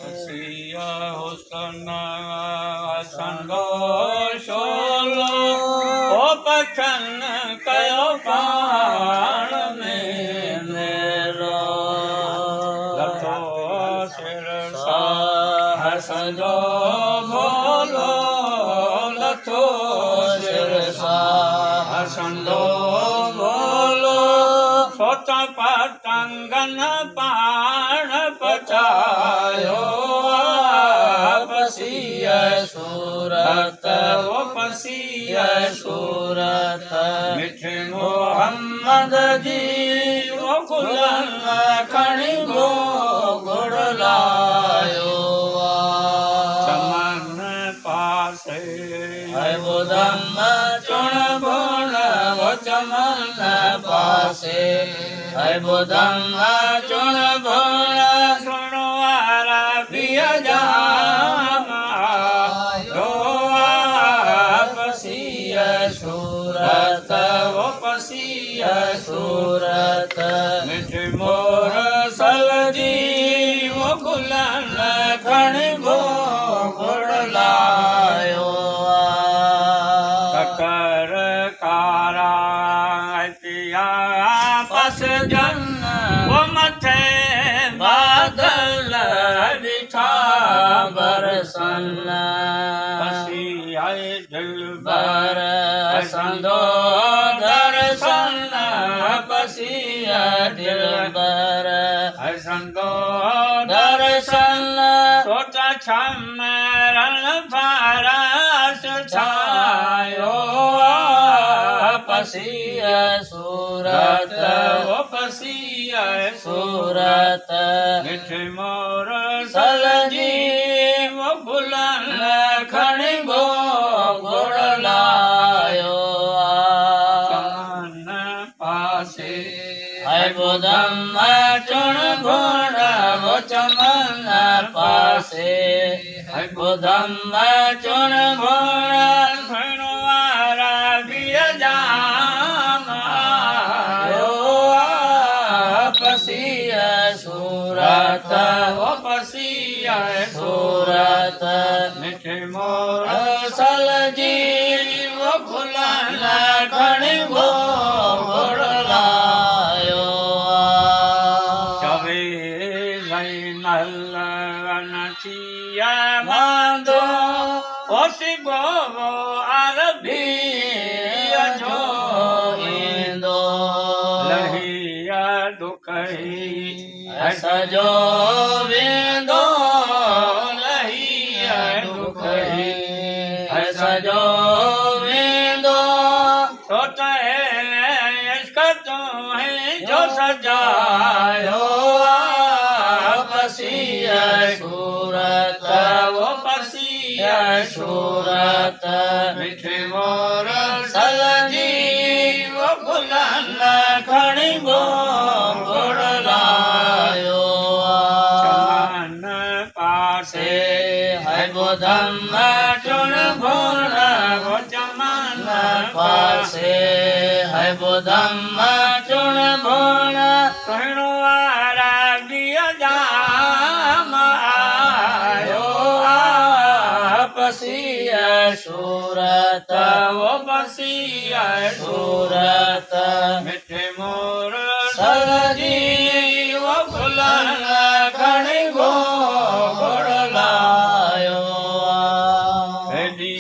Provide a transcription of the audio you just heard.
सिया हुसन संगो शोलो ओ पठन कयो पाण में मेरो लथो सिर साह संजो भोलो लथो सिर साह संजो भोलो सोता पतंगन पाण पचायो पसिय सूरत वो पसिय सूरत मिठे मोहम्मद जी वो गुलन खणी गो गुड़ लायो चमन पासे है वो दम चुन गुण वो चमन पासे है वो दम चुन गुण सुनवारा पिया जामा पसिय सूरत वो पसिय सूरत मिठी मोर सलजी वो गुलन खण गो गुड़ लायो कर कारा पिया पस जन वो मथे बादल बिठा बरसन पसी आए दिल बर संदो दर्शन पसी दिल बर संदो दर्शन सोचा छमरण फारस छायो पसी सूरत वो पसी सूरत मिठे मोर सलजी वो बुलन खणी गो गुड़ लायो चमन पासे है बुधम चुन गुण वो चमन पासे है बुधम चुन गुण सुनवारा बिया जामा पसिय सूरत वो पसिय सूरत मिठे मोर सलजी वो गुलन खणी गो गुड़ लायो चवे नल अनचिया बांधो ओसी गोवो अरबी जो इंदो लहिया दुखई सजो वेंदो लहिया दुखई सजो वेंदो सोता है इसका तो है जो सजायो पसिय सूरत वो पसिय सूरत मिठे मोर सलजी वो गुलन खणी गो गुड़ लायो चमन पासे है बुधम चुन गुण वो चमन पासे है बुधम चुन गुण सुनवारा बिया जाम आयो पसिय सूरत वो पसिय सूरत मिठे मोर सलजी वो गुलन खणी गो गुड़ लायो हेडी